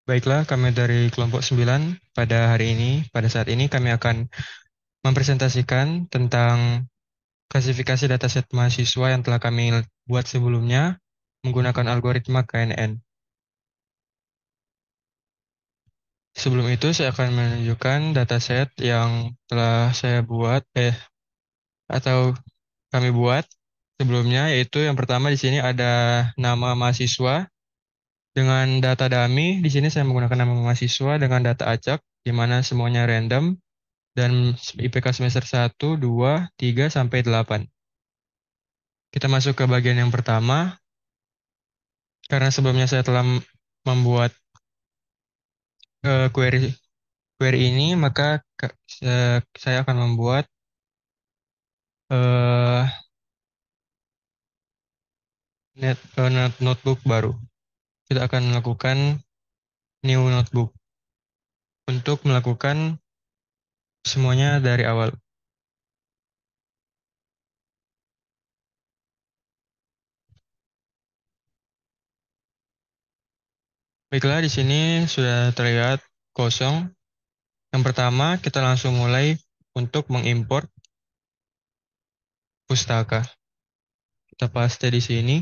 Baiklah, kami dari kelompok 9 pada hari ini. Pada saat ini kami akan mempresentasikan tentang klasifikasi dataset mahasiswa yang telah kami buat sebelumnya menggunakan algoritma KNN. Sebelum itu, saya akan menunjukkan dataset yang telah saya buat, atau kami buat sebelumnya, yaitu yang pertama di sini ada nama mahasiswa dengan data dummy. Di sini saya menggunakan nama mahasiswa dengan data acak, di mana semuanya random, dan IPK semester 1, 2, 3, sampai 8. Kita masuk ke bagian yang pertama. Karena sebelumnya saya telah membuat query query ini, maka saya akan membuat eh, notebook baru. Kita akan melakukan new notebook untuk melakukan semuanya dari awal. Baiklah, di sini sudah terlihat kosong. Yang pertama, kita langsung mulai untuk mengimport pustaka. Kita paste di sini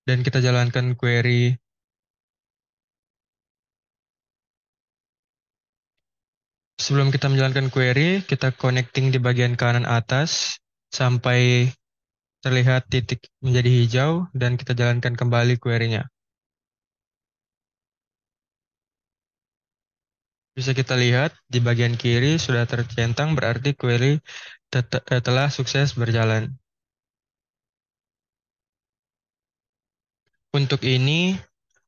dan kita jalankan query. Sebelum kita menjalankan query, kita connecting di bagian kanan atas sampai terlihat titik menjadi hijau dan kita jalankan kembali query-nya. Bisa kita lihat di bagian kiri sudah tercentang, berarti query telah sukses berjalan. Untuk ini,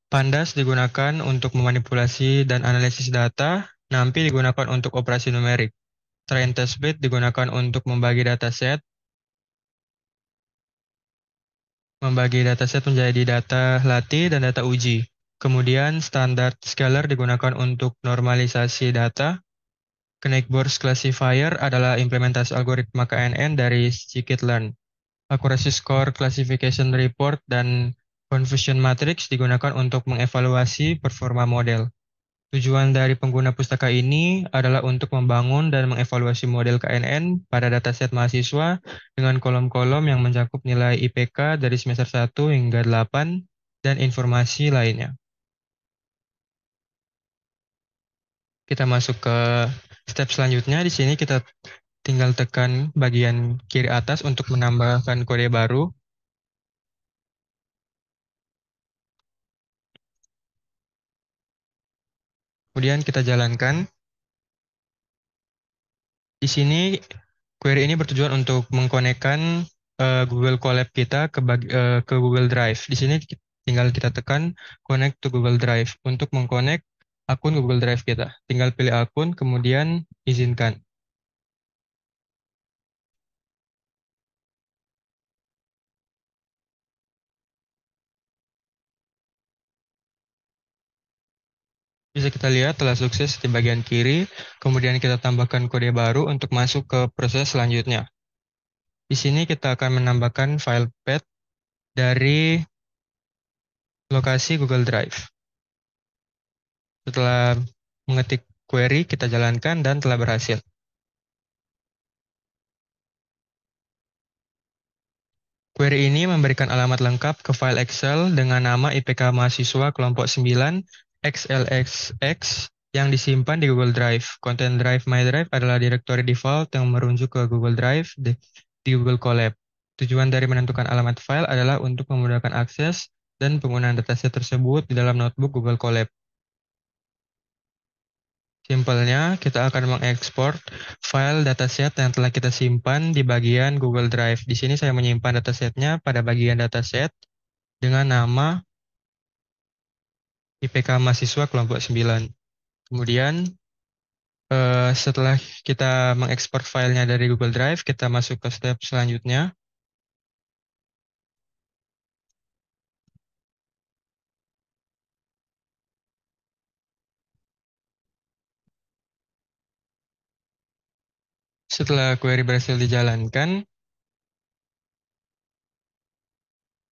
Pandas digunakan untuk memanipulasi dan analisis data, NumPy digunakan untuk operasi numerik. Try and test bed digunakan untuk membagi dataset menjadi data latih dan data uji. Kemudian standard scalar digunakan untuk normalisasi data. Knightborn classifier adalah implementasi algoritma KNN dari scikit-learn. Accuracy score classification report dan confusion matrix digunakan untuk mengevaluasi performa model. Tujuan dari pengguna pustaka ini adalah untuk membangun dan mengevaluasi model KNN pada dataset mahasiswa dengan kolom-kolom yang mencakup nilai IPK dari semester 1 hingga 8 dan informasi lainnya. Kita masuk ke step selanjutnya. Di sini kita tinggal tekan bagian kiri atas untuk menambahkan kode baru. Kemudian kita jalankan. Di sini query ini bertujuan untuk mengkonekkan Google Colab kita ke Google Drive. Di sini tinggal kita tekan connect to Google Drive untuk mengkonek akun Google Drive kita. Tinggal pilih akun, kemudian izinkan. Bisa kita lihat telah sukses di bagian kiri, kemudian kita tambahkan kode baru untuk masuk ke proses selanjutnya. Di sini kita akan menambahkan file path dari lokasi Google Drive. Setelah mengetik query, kita jalankan dan telah berhasil. Query ini memberikan alamat lengkap ke file Excel dengan nama IPK mahasiswa kelompok 9 XLXX yang disimpan di Google Drive. Content Drive My Drive adalah direktori default yang merujuk ke Google Drive di Google Colab. Tujuan dari menentukan alamat file adalah untuk memudahkan akses dan penggunaan dataset tersebut di dalam notebook Google Colab. Simpelnya, kita akan mengekspor file dataset yang telah kita simpan di bagian Google Drive. Di sini saya menyimpan datasetnya pada bagian dataset dengan nama IPK mahasiswa kelompok 9. Kemudian, setelah kita mengekspor filenya dari Google Drive, kita masuk ke step selanjutnya. Setelah query berhasil dijalankan,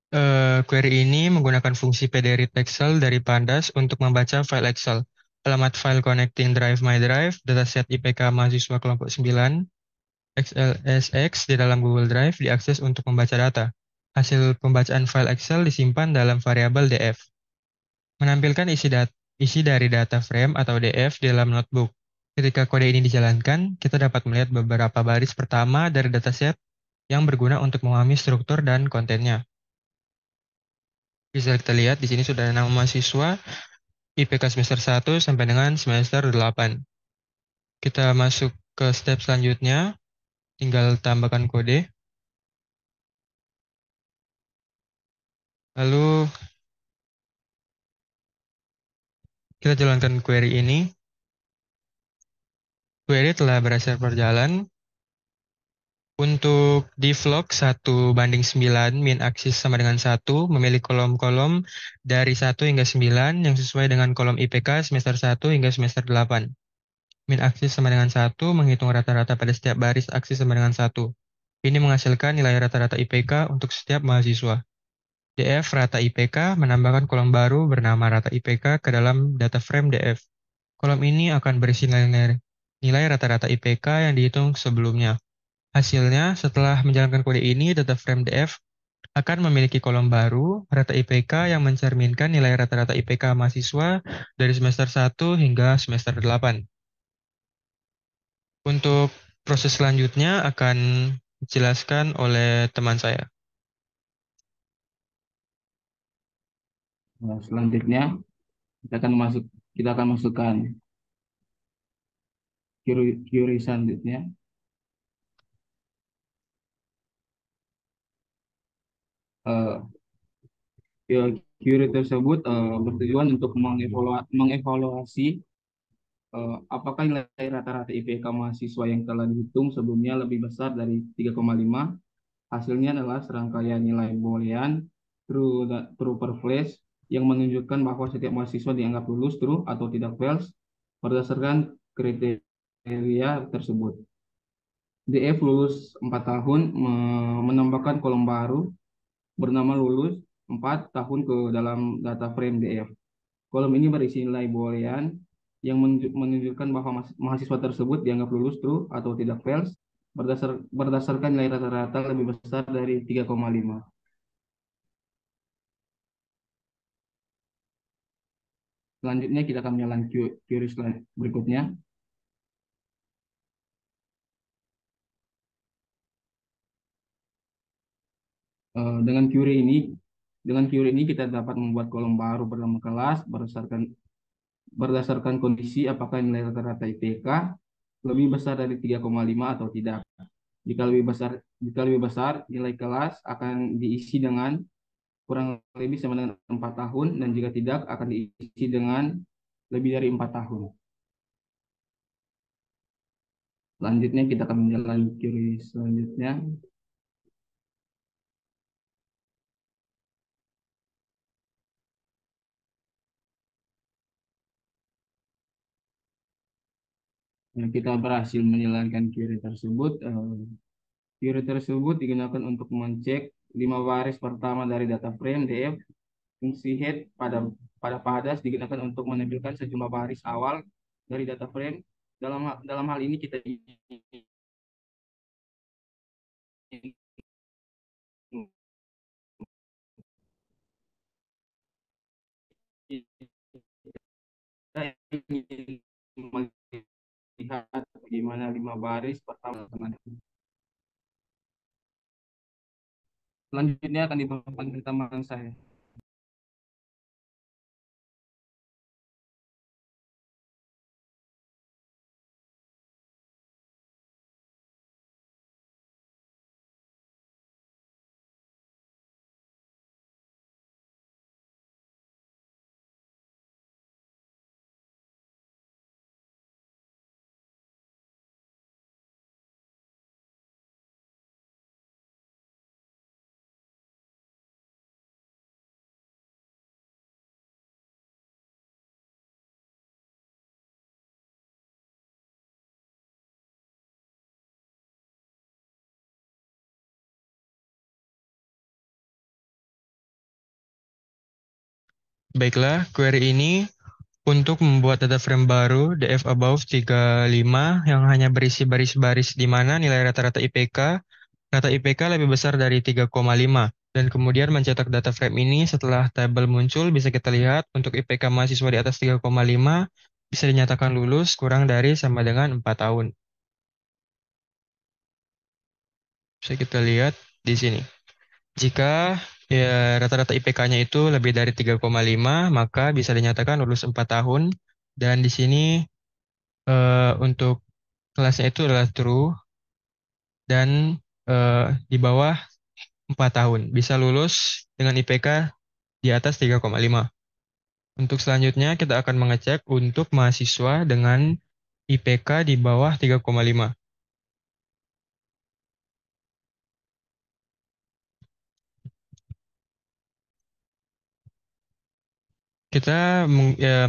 Query ini menggunakan fungsi pdread Excel dari Pandas untuk membaca file Excel. Alamat file connecting drive my drive, dataset IPK mahasiswa kelompok 9, XLSX di dalam Google Drive diakses untuk membaca data. Hasil pembacaan file Excel disimpan dalam variabel df. Menampilkan isi dari data frame atau df di dalam notebook. Ketika kode ini dijalankan, kita dapat melihat beberapa baris pertama dari dataset yang berguna untuk memahami struktur dan kontennya. Bisa kita lihat di sini sudah ada nama mahasiswa, IPK semester 1 sampai dengan semester 8. Kita masuk ke step selanjutnya, tinggal tambahkan kode. Lalu kita jalankan query ini. Query telah berhasil berjalan. Untuk devlog 1:9, min aksis sama dengan 1, memilih kolom-kolom dari 1 hingga 9 yang sesuai dengan kolom IPK semester 1 hingga semester 8. Min aksis sama dengan 1, menghitung rata-rata pada setiap baris aksis sama dengan 1. Ini menghasilkan nilai rata-rata IPK untuk setiap mahasiswa. DF rata IPK menambahkan kolom baru bernama rata IPK ke dalam data frame DF. Kolom ini akan berisi nilai rata-rata IPK yang dihitung sebelumnya. Hasilnya, setelah menjalankan kode ini, data frame DF akan memiliki kolom baru, rata IPK yang mencerminkan nilai rata-rata IPK mahasiswa dari semester 1 hingga semester 8. Untuk proses selanjutnya akan dijelaskan oleh teman saya. Nah, selanjutnya kita akan masukkan query selanjutnya. Eh, Query tersebut bertujuan untuk mengevaluasi apakah nilai rata-rata IPK mahasiswa yang telah dihitung sebelumnya lebih besar dari 3,5. Hasilnya adalah serangkaian nilai boolean true per flash yang menunjukkan bahwa setiap mahasiswa dianggap lulus true atau tidak false berdasarkan kriteria tersebut. DF lulus 4 tahun menambahkan kolom baru bernama lulus 4 tahun ke dalam data frame DF. Kolom ini berisi nilai boolean yang menunjukkan bahwa mahasiswa tersebut dianggap lulus true atau tidak false berdasarkan nilai rata-rata lebih besar dari 3,5. Selanjutnya kita akan menjalankan query berikutnya. Dengan query ini kita dapat membuat kolom baru bernama kelas berdasarkan kondisi apakah nilai rata-rata IPK lebih besar dari 3,5 atau tidak. Jika lebih besar, nilai kelas akan diisi dengan kurang lebih sama dengan 4 tahun, dan jika tidak akan diisi dengan lebih dari 4 tahun. Selanjutnya kita akan menjalankan query selanjutnya. Kita berhasil menjalankan query tersebut. Query tersebut digunakan untuk mengecek 5 baris pertama dari data frame DF. Fungsi head pada Padas digunakan untuk menampilkan sejumlah baris awal dari data frame. Dalam hal ini kita ingin melihat bagaimana 5 baris pertama. Selanjutnya akan dibawakan ke teman saya. Baiklah, query ini untuk membuat data frame baru df above 35 yang hanya berisi baris-baris di mana nilai rata IPK lebih besar dari 3,5 dan kemudian mencetak data frame ini setelah tabel muncul bisa kita lihat untuk IPK mahasiswa di atas 3,5 bisa dinyatakan lulus kurang dari sama dengan 4 tahun. Bisa kita lihat di sini. Jika ya rata-rata IPK-nya itu lebih dari 3,5, maka bisa dinyatakan lulus 4 tahun. Dan di sini untuk kelasnya itu adalah true dan di bawah 4 tahun. Bisa lulus dengan IPK di atas 3,5. Untuk selanjutnya kita akan mengecek untuk mahasiswa dengan IPK di bawah 3,5. Kita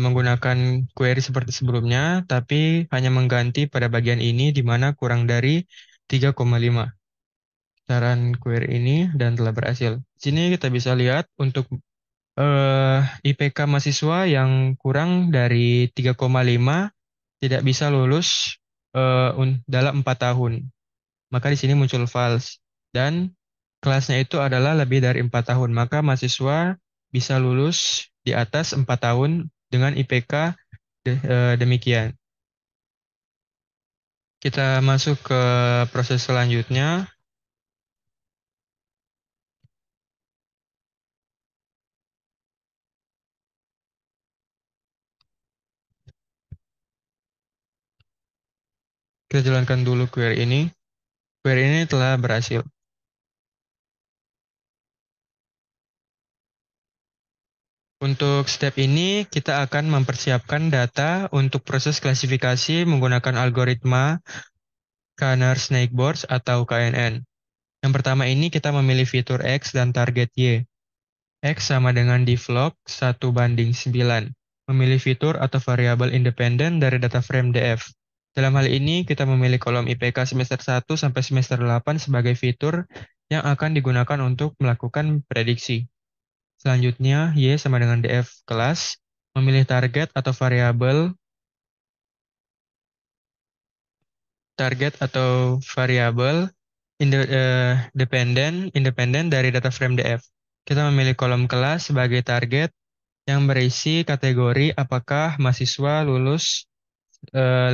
menggunakan query seperti sebelumnya, tapi hanya mengganti pada bagian ini di mana kurang dari 3,5. Saran query ini dan telah berhasil. Di sini kita bisa lihat untuk IPK mahasiswa yang kurang dari 3,5 tidak bisa lulus dalam 4 tahun. Maka di sini muncul false. Dan kelasnya itu adalah lebih dari 4 tahun. Maka mahasiswa bisa lulus di atas 4 tahun dengan IPK demikian. Kita masuk ke proses selanjutnya. Kita jalankan dulu query ini. Query ini telah berhasil. Untuk step ini, kita akan mempersiapkan data untuk proses klasifikasi menggunakan algoritma Kanner-Snake-Bors atau KNN. Yang pertama ini kita memilih fitur X dan target Y. X sama dengan develop 1:9. Memilih fitur atau variabel independen dari data frame DF. Dalam hal ini, kita memilih kolom IPK semester 1 sampai semester 8 sebagai fitur yang akan digunakan untuk melakukan prediksi. Selanjutnya, Y sama dengan DF kelas, memilih target atau variabel independen dari data frame DF. Kita memilih kolom kelas sebagai target yang berisi kategori apakah mahasiswa lulus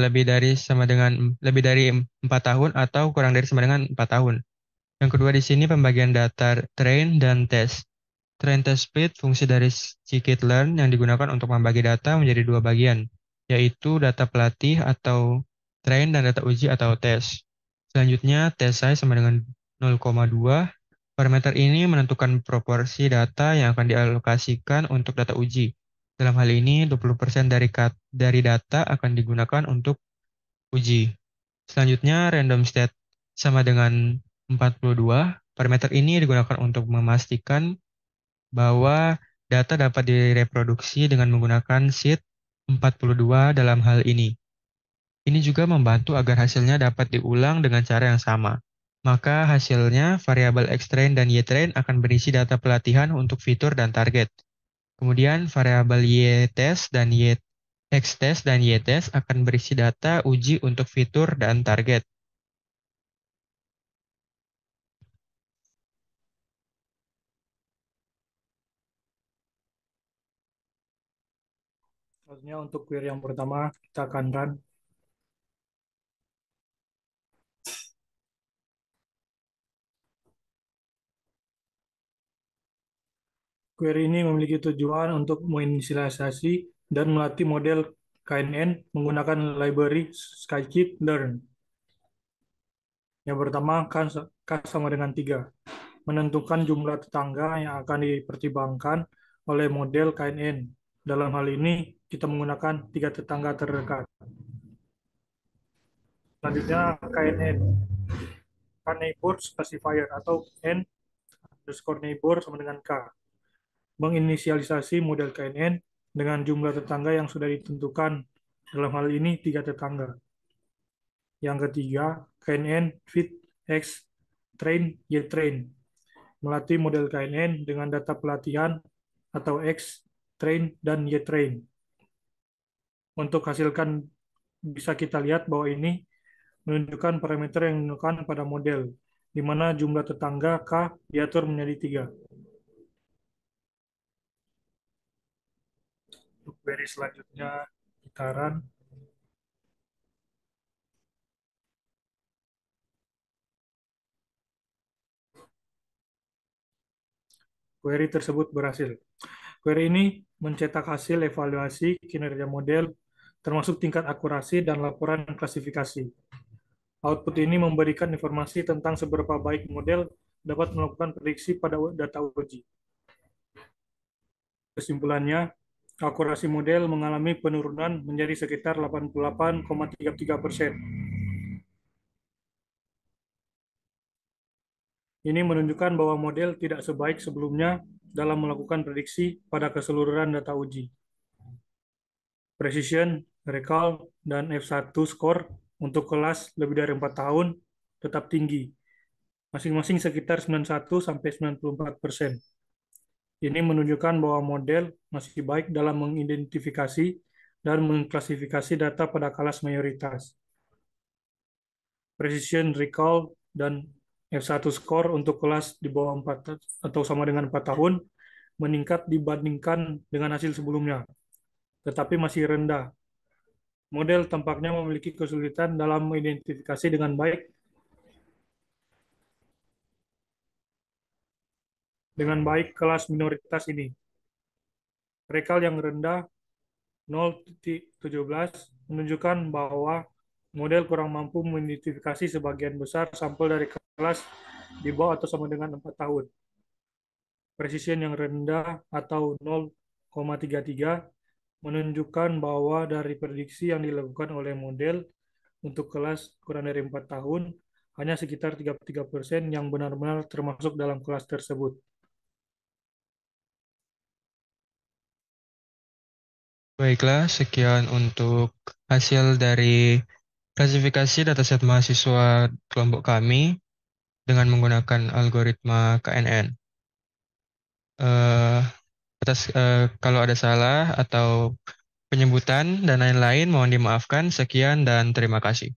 lebih dari 4 tahun atau kurang dari sama dengan 4 tahun. Yang kedua di sini pembagian data train dan test. Train test split fungsi dari scikit-learn yang digunakan untuk membagi data menjadi dua bagian, yaitu data pelatih atau train dan data uji atau test. Selanjutnya, test size sama dengan 0,2. Parameter ini menentukan proporsi data yang akan dialokasikan untuk data uji. Dalam hal ini, 20% dari data akan digunakan untuk uji. Selanjutnya, random state sama dengan 42. Parameter ini digunakan untuk memastikan bahwa data dapat direproduksi dengan menggunakan sheet 42 dalam hal ini. Ini juga membantu agar hasilnya dapat diulang dengan cara yang sama. Maka hasilnya variabel xtrain dan ytrain akan berisi data pelatihan untuk fitur dan target. Kemudian variabel ytest dan xtest dan ytest akan berisi data uji untuk fitur dan target. Selanjutnya untuk query yang pertama kita akan run. Query ini memiliki tujuan untuk menginisialisasi dan melatih model KNN menggunakan library scikit-learn. Yang pertama K sama dengan 3. Menentukan jumlah tetangga yang akan dipertimbangkan oleh model KNN. Dalam hal ini kita menggunakan 3 tetangga terdekat. Selanjutnya KNN, Neighbors Classifier atau N_neighbor sama dengan K. Menginisialisasi model KNN dengan jumlah tetangga yang sudah ditentukan. Dalam hal ini 3 tetangga. Yang ketiga, KNN fit X train Y train. Melatih model KNN dengan data pelatihan atau X train, dan Y-train. Untuk hasilkan bisa kita lihat bahwa ini menunjukkan parameter yang menunjukkan pada model, di mana jumlah tetangga K diatur menjadi 3. Untuk query selanjutnya, gitaran. Query tersebut berhasil. Query ini mencetak hasil evaluasi kinerja model, termasuk tingkat akurasi dan laporan klasifikasi. Output ini memberikan informasi tentang seberapa baik model dapat melakukan prediksi pada data uji. Kesimpulannya, akurasi model mengalami penurunan menjadi sekitar 88,33%. Ini menunjukkan bahwa model tidak sebaik sebelumnya dalam melakukan prediksi pada keseluruhan data uji. Precision, recall, dan F1 score untuk kelas lebih dari 4 tahun tetap tinggi, masing-masing sekitar 91-94%. Ini menunjukkan bahwa model masih baik dalam mengidentifikasi dan mengklasifikasi data pada kelas mayoritas. Precision, recall, dan F1 score untuk kelas di bawah 4 atau sama dengan 4 tahun meningkat dibandingkan dengan hasil sebelumnya, tetapi masih rendah. Model tampaknya memiliki kesulitan dalam mengidentifikasi dengan baik kelas minoritas ini. Recall yang rendah 0,17 menunjukkan bahwa model kurang mampu mengidentifikasi sebagian besar sampel dari kelas di bawah atau sama dengan 4 tahun. Precision yang rendah atau 0,33 menunjukkan bahwa dari prediksi yang dilakukan oleh model untuk kelas kurang dari 4 tahun, hanya sekitar 33% yang benar-benar termasuk dalam kelas tersebut. Baiklah, sekian untuk hasil dari klasifikasi dataset mahasiswa kelompok kami dengan menggunakan algoritma KNN. Kalau ada salah atau penyebutan dan lain-lain mohon dimaafkan. Sekian dan terima kasih.